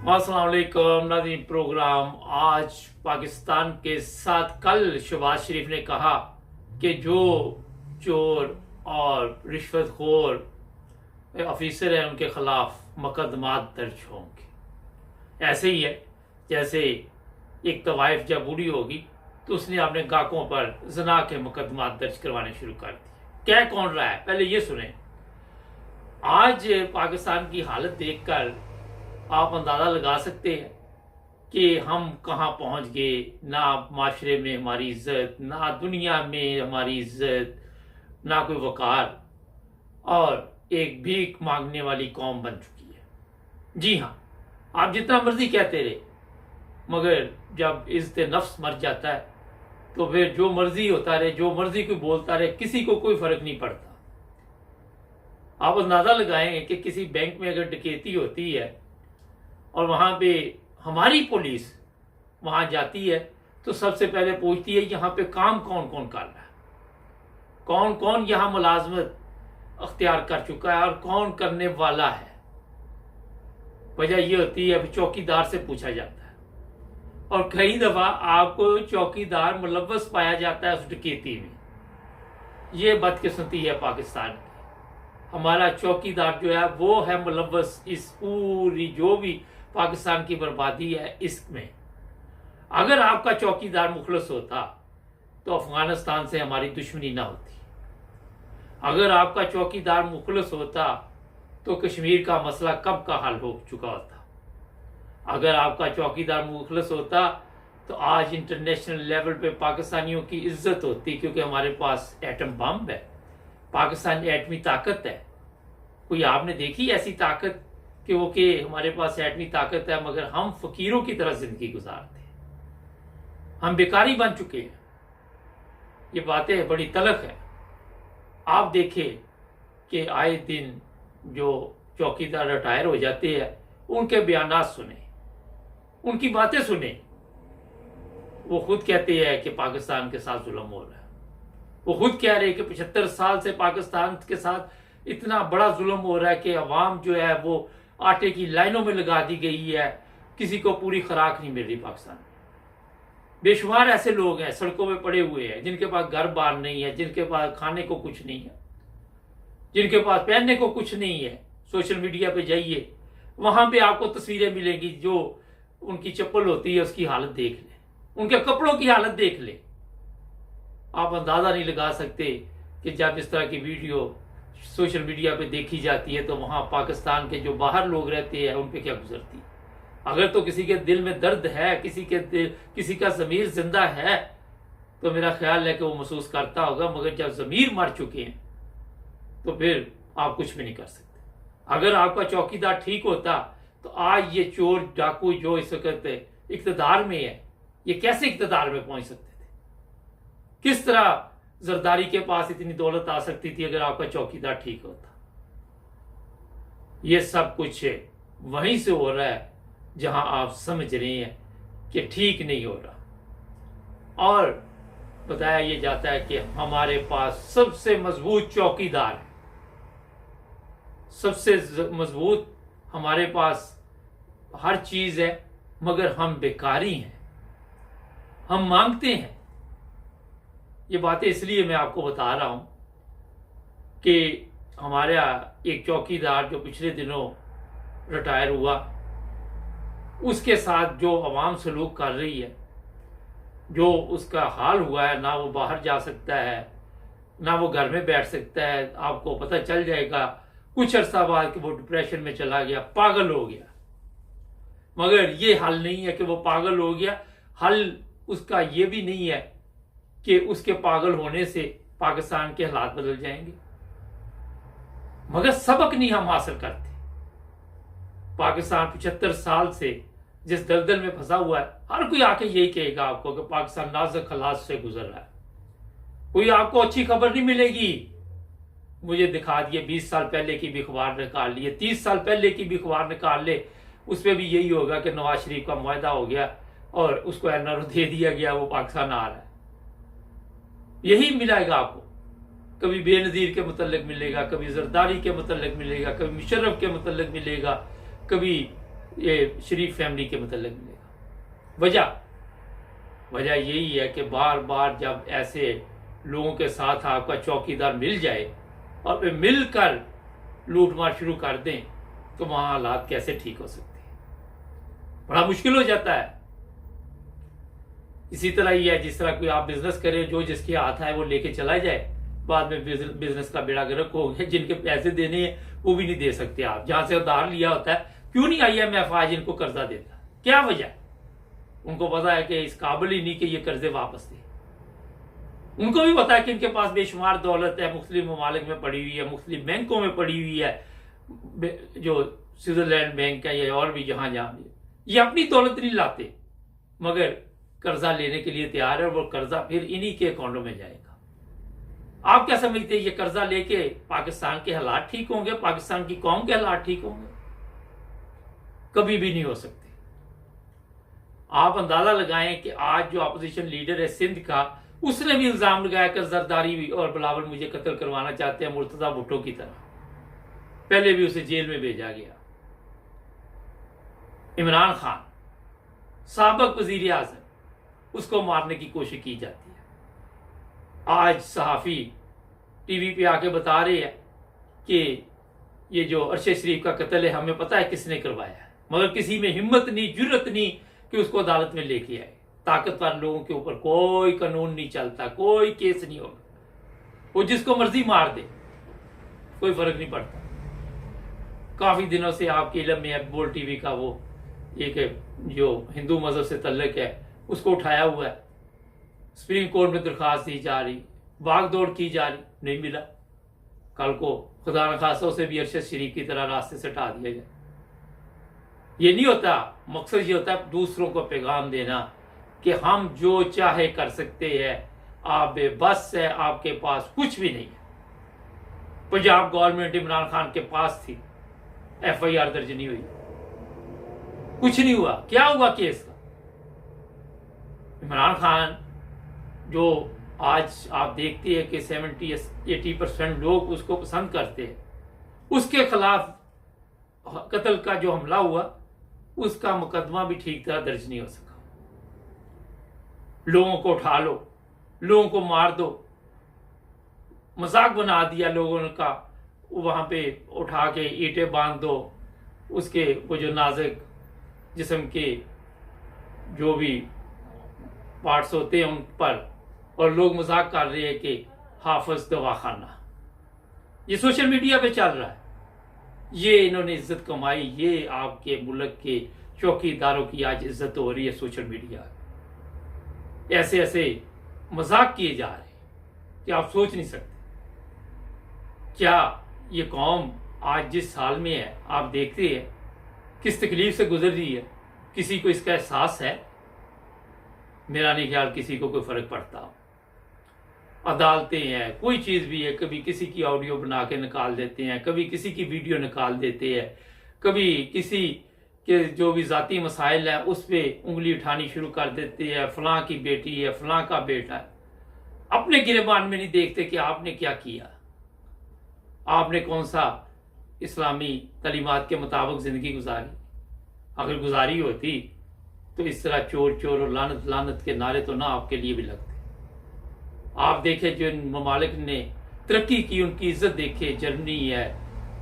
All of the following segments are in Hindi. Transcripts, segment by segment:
अस्सलाम वालेकुम नाज़रीन। प्रोग्राम आज पाकिस्तान के साथ कल शहबाज शरीफ ने कहा कि जो चोर और रिश्वतखोर ऑफिसर हैं उनके खिलाफ मुकदमात दर्ज होंगे। ऐसे ही है जैसे एक तवाइफ जब बूढ़ी होगी तो उसने अपने गाकों पर जना के मुकदमात दर्ज करवाने शुरू कर दिए। कह कौन रहा है, पहले ये सुने। आज पाकिस्तान की हालत देखकर आप अंदाज़ा लगा सकते हैं कि हम कहाँ पहुँच गए। ना माशरे में हमारी इज्जत, ना दुनिया में हमारी इज्जत, ना कोई वकार, और एक भीख मांगने वाली कौम बन चुकी है। जी हाँ, आप जितना मर्जी कहते रहे, मगर जब इज्जत नफ्स मर जाता है तो फिर जो मर्जी होता रहे, जो मर्जी कोई बोलता रहे, किसी को कोई फर्क नहीं पड़ता। आप अंदाज़ा लगाएं कि किसी बैंक में अगर डकैती होती है और वहाँ पे हमारी पुलिस वहाँ जाती है तो सबसे पहले पूछती है यहाँ पे काम कौन कौन कर रहा है, कौन कौन यहाँ मुलाजमत अख्तियार कर चुका है और कौन करने वाला है। वजह ये होती है चौकीदार से पूछा जाता है, और कई दफ़ा आपको चौकीदार मुलव्वस पाया जाता है उस डकैती में। ये बदकिस्मती है पाकिस्तान की। हमारा चौकीदार जो है वो है मुलव्वस इस पूरी जो भी पाकिस्तान की बर्बादी है इसमें। अगर आपका चौकीदार मुखलस होता तो अफगानिस्तान से हमारी दुश्मनी ना होती। अगर आपका चौकीदार मुखलस होता तो कश्मीर का मसला कब का हल हो चुका होता। अगर आपका चौकीदार मुखलस होता तो आज इंटरनेशनल लेवल पे पाकिस्तानियों की इज्जत होती, क्योंकि हमारे पास एटम बम है, पाकिस्तान एटमी ताकत है। कोई आपने देखी ऐसी ताकत कि वो कि हमारे पास एटमी ताकत है मगर हम फकीरों की तरह जिंदगी गुजारते हैं, हम बेकारी बन चुके हैं। ये बातें बड़ी तलख है। आप देखें कि आए दिन जो चौकीदार रिटायर हो जाते हैं उनके बयानात सुने, उनकी बातें सुने। वो खुद कहते हैं कि पाकिस्तान के साथ जुल्म हो रहा है। वो खुद कह रहे हैं कि 75 साल से पाकिस्तान के साथ इतना बड़ा जुल्म हो रहा है कि अवाम जो है वो आटे की लाइनों में लगा दी गई है, किसी को पूरी खुराक नहीं मिल रही पाकिस्तान में। बेशुमार ऐसे लोग हैं सड़कों में पड़े हुए हैं जिनके पास घर बार नहीं है, जिनके पास खाने को कुछ नहीं है, जिनके पास पहनने को कुछ नहीं है। सोशल मीडिया पे जाइए, वहां पे आपको तस्वीरें मिलेंगी, जो उनकी चप्पल होती है उसकी हालत देख ले, उनके कपड़ों की हालत देख ले। आप अंदाजा नहीं लगा सकते कि जब इस तरह की वीडियो सोशल मीडिया पे देखी जाती है तो वहां पाकिस्तान के जो बाहर लोग रहते हैं उन पे क्या गुजरती है। अगर तो किसी के दिल में दर्द है, किसी का ज़मीर जिंदा है तो मेरा ख्याल है कि वो महसूस करता होगा। मगर जब ज़मीर मर चुके हैं तो फिर आप कुछ भी नहीं कर सकते। अगर आपका चौकीदार ठीक होता तो आज ये चोर डाकू जो इस वक्त इक्तदार में है, ये कैसे इक्तदार में पहुंच सकते थे? किस तरह जरदारी के पास इतनी दौलत आ सकती थी अगर आपका चौकीदार ठीक होता? ये सब कुछ वहीं से हो रहा है जहां आप समझ रहे हैं कि ठीक नहीं हो रहा। और बताया ये जाता है कि हमारे पास सबसे मजबूत चौकीदार है, सबसे मजबूत हमारे पास हर चीज है, मगर हम बेकारी हैं, हम मांगते हैं। ये बातें इसलिए मैं आपको बता रहा हूं कि हमारा एक चौकीदार जो पिछले दिनों रिटायर हुआ, उसके साथ जो अवाम सलूक कर रही है, जो उसका हाल हुआ है, ना वो बाहर जा सकता है, ना वो घर में बैठ सकता है। आपको पता चल जाएगा कुछ अर्सा बाद कि वो डिप्रेशन में चला गया, पागल हो गया। मगर ये हल नहीं है कि वो पागल हो गया, हल उसका ये भी नहीं है कि उसके पागल होने से पाकिस्तान के हालात बदल जाएंगे। मगर सबक नहीं हम हासिल करते। पाकिस्तान 75 साल से जिस दलदल में फंसा हुआ है, हर कोई आके यही कहेगा आपको कि पाकिस्तान नाजुक हालात से गुजर रहा है। कोई आपको अच्छी खबर नहीं मिलेगी। मुझे दिखा दिए 20 साल पहले की भी अखबार निकाल लिए, 30 साल पहले की भी अखबार निकाल ले, उसमें भी यही होगा कि नवाज शरीफ का मुआहदा हो गया और उसको एनआरओ दे दिया गया, वो पाकिस्तान आ रहा है। यही मिलेगा आपको। कभी बेनज़ीर के मुतल्लिक मिलेगा, कभी जरदारी के मुतल्लिक मिलेगा, कभी मुशर्रफ के मुतल्लिक मिलेगा, कभी ये शरीफ फैमिली के मतलब मिलेगा। वजह यही है कि बार बार जब ऐसे लोगों के साथ आपका चौकीदार मिल जाए और वे मिलकर लूटमार शुरू कर दें तो वहां हालात कैसे ठीक हो सकते हैं? बड़ा मुश्किल हो जाता है। इसी तरह ही है जिस तरह कोई आप बिजनेस करें, जो जिसके हाथ है वो लेके चला जाए, बाद में बिजनेस का बेड़ा गर्क हो गया। जिनके पैसे देने हैं वो भी नहीं दे सकते आप, जहां से उधार लिया होता है। क्यों नहीं IMF आज इनको कर्जा देता? क्या वजह? उनको पता है कि इस काबिल ही नहीं कि ये कर्जे वापस दे। उनको भी पता है कि इनके पास बेशुमार दौलत है, मुख्तलिफ ममालिक में पड़ी हुई है, मुख्तलिफ बैंकों में पड़ी हुई है, जो स्विट्जरलैंड बैंक है या और भी जहां जहां भी। ये अपनी दौलत नहीं लाते मगर कर्जा लेने के लिए तैयार है, और वो कर्जा फिर इन्हीं के अकाउंटों में जाएगा। आप क्या समझते हैं ये कर्जा लेके पाकिस्तान के हालात ठीक होंगे? पाकिस्तान की कौम के हालात ठीक होंगे? कभी भी नहीं हो सकते। आप अंदाजा लगाएं कि आज जो अपोजिशन लीडर है सिंध का, उसने भी इल्जाम लगाया कि जरदारी और बिलावल मुझे कत्ल करवाना चाहते हैं मुर्तजा भुट्टो की तरह। पहले भी उसे जेल में भेजा गया। इमरान खान साबिक वजीर आजम, उसको मारने की कोशिश की जाती है। आज सहाफी टीवी पे आके बता रहे हैं कि ये जो अरशद शरीफ का कत्ल है हमें पता है किसने करवाया है, मगर किसी में हिम्मत नहीं, जुर्रत नहीं कि उसको अदालत में लेके आए। ताकतवर लोगों के ऊपर कोई कानून नहीं चलता, कोई केस नहीं होगा, वो जिसको मर्जी मार दे, कोई फर्क नहीं पड़ता। काफी दिनों से आपके इल्म में है बोल टीवी का वो एक जो हिंदू मजहब से तल्लक है उसको उठाया हुआ है। सुप्रीम कोर्ट में दरखास्त दी जा रही, भाग दौड़ की जा रही, नहीं मिला। कल को खुदा न खासा से भी अरशद शरीफ की तरह रास्ते से हटा दिया जाए। ये नहीं होता। मकसद ये होता है दूसरों को पैगाम देना कि हम जो चाहे कर सकते हैं, आप बेबस है, आपके पास कुछ भी नहीं है। पंजाब गवर्नमेंट इमरान खान के पास थी, FIR दर्ज नहीं हुई, कुछ नहीं हुआ। क्या हुआ केस का? इमरान खान जो आज आप देखते हैं कि 70-80% लोग उसको पसंद करते हैं, उसके खिलाफ कत्ल का जो हमला हुआ उसका मुकदमा भी ठीक तरह दर्ज नहीं हो सका। लोगों को उठा लो, लोगों को मार दो, मजाक बना दिया लोगों का, वहां पे उठा के ईंटें बांध दो, उसके वो जो नाजुक जिस्म के जो भी पार्ट्स होते हैं उन पर, और लोग मजाक कर रहे हैं कि हाफिज दवाखाना। ये सोशल मीडिया पे चल रहा है। ये इन्होंने इज्जत कमाई, ये आपके मुल्क के चौकीदारों की आज इज्जत हो रही है सोशल मीडिया। ऐसे ऐसे मजाक किए जा रहे हैं कि आप सोच नहीं सकते। क्या ये कौम आज जिस हाल में है, आप देखते हैं किस तकलीफ से गुजर रही है, किसी को इसका एहसास है? मेरा नहीं ख्याल किसी को कोई फर्क पड़ता। अदालतें हैं, कोई चीज भी है, कभी किसी की ऑडियो बना के निकाल देते हैं, कभी किसी की वीडियो निकाल देते हैं, कभी किसी के जो भी जाती मसाइल है उस पर उंगली उठानी शुरू कर देते हैं। फलां की बेटी है, फलां का बेटा है। अपने गिरबान में नहीं देखते कि आपने क्या किया, आपने कौन सा इस्लामी तालीमात के मुताबिक जिंदगी गुजारी। अगर गुजारी होती तो इस तरह चोर चोर और लानत लानत के नारे तो ना आपके लिए भी लगते। आप देखें जिन ममालिक ने तरक्की की उनकी इज्जत देखे, जर्मनी है,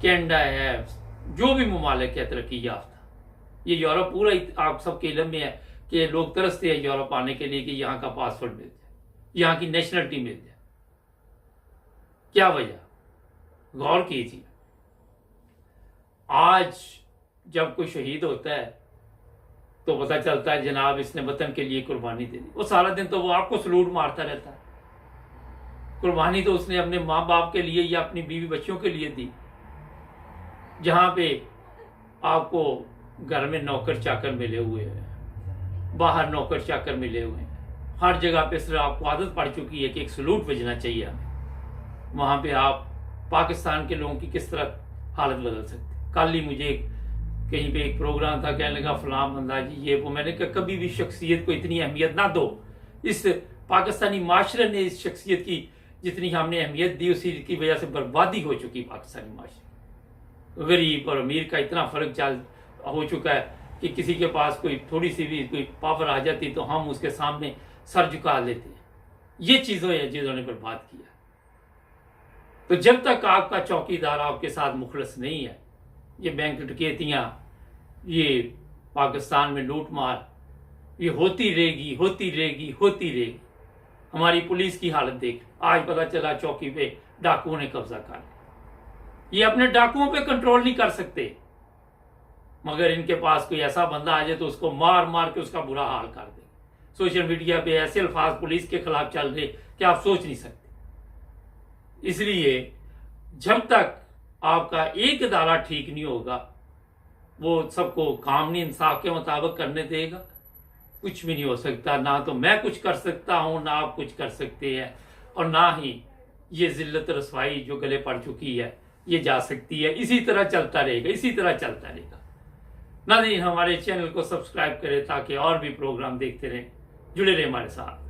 कनाडा है, जो भी ममालिक है तरक्की याफ्ता। ये यूरोप पूरा आप सबके इल्म में है कि लोग तरसते हैं यूरोप आने के लिए कि यहाँ का पासपोर्ट मिल जाए, यहाँ की नेशनलिटी मिल जाए। क्या वजह? गौर कीजिए। आज जब कोई शहीद होता है तो पता चलता है जनाब इसने वतन के लिए कुर्बानी दे दी। वो सारा दिन तो वो आपको सलूट मारता रहता है। कुर्बानी तो उसने अपने माँ बाप के लिए या अपनी बीवी बच्चों के लिए दी। जहां पे आपको घर में नौकर चाकर मिले हुए हैं, बाहर नौकर चाकर मिले हुए हैं, हर जगह पे सिर्फ आपको आदत पड़ चुकी है कि एक सलूट बजना चाहिए हमें। वहां पे आप पाकिस्तान के लोगों की किस तरह हालत बदल सकते। कल ही मुझे कहीं पे एक प्रोग्राम था, कहने लगा फलां बंदा जी ये वो। मैंने कहा कभी भी शख्सियत को इतनी अहमियत ना दो। इस पाकिस्तानी माशरे ने इस शख्सियत की जितनी हमने अहमियत दी उसी की वजह से बर्बादी हो चुकी पाकिस्तानी माशरे। गरीब और अमीर का इतना फर्क हो चुका है कि किसी के पास कोई थोड़ी सी भी कोई पावर आ जाती तो हम उसके सामने सर झुका लेते हैं। ये चीज़ों ने बर्बाद किया। तो जब तक आपका चौकीदार आपके साथ मुखलस नहीं है, ये बैंक डकैतियाँ, ये पाकिस्तान में लूटमार, ये होती रहेगी। हमारी पुलिस की हालत देख, आज पता चला चौकी पे डाकुओं ने कब्जा कर लिया। ये अपने डाकुओं पे कंट्रोल नहीं कर सकते, मगर इनके पास कोई ऐसा बंदा आ जाए तो उसको मार मार के उसका बुरा हाल कर दे। सोशल मीडिया पे ऐसे अल्फाज पुलिस के खिलाफ चल रहे कि आप सोच नहीं सकते। इसलिए जब तक आपका एक अदारा ठीक नहीं होगा, वो सबको कानूनी इंसाफ के मुताबिक करने देगा, कुछ भी नहीं हो सकता। ना तो मैं कुछ कर सकता हूं, ना आप कुछ कर सकते हैं, और ना ही ये जिल्लत रसवाई जो गले पड़ चुकी है ये जा सकती है। इसी तरह चलता रहेगा। नाज़रीन, हमारे चैनल को सब्सक्राइब करें ताकि और भी प्रोग्राम देखते रहें। जुड़े रहें हमारे साथ।